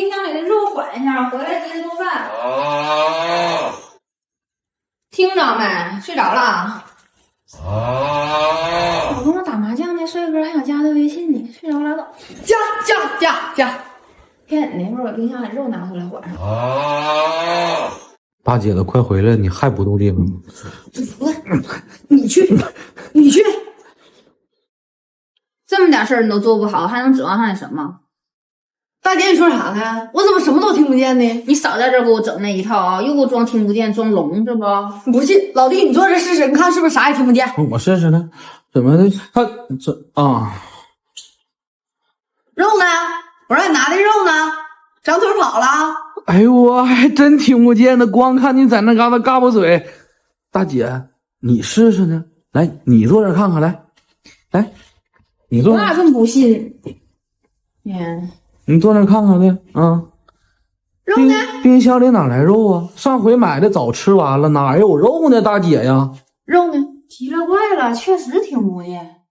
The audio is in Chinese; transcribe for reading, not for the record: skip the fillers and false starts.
冰箱里的肉缓一下，回来接着做饭。听着没？睡着了？我跟我打麻将呢，睡会儿还想加他微信呢，睡着拉倒。加！骗你，一会儿把冰箱里肉拿回来缓上。大姐都快回来了，你还不动地方？你去。这么点事儿你都做不好，还能指望上你什么？大姐，你说啥呢？我怎么什么都听不见呢？你少在这儿给我整那一套啊！又给我装听不见，装聋是不？不信，老弟，你坐这试试，你看是不是啥也听不见？我试试呢。怎么的？他这啊？肉呢？我让你拿的肉呢？长腿跑了？哎呦，我还真听不见呢，光看你在那嘎达嘎巴嘴。大姐，你试试呢？来，你坐这看看，来，你坐那这么不信？你坐那看看去啊。肉呢？冰箱里哪来肉啊？上回买的早吃完了，哪有肉呢？大姐呀，肉呢？奇了怪了，确实听不见。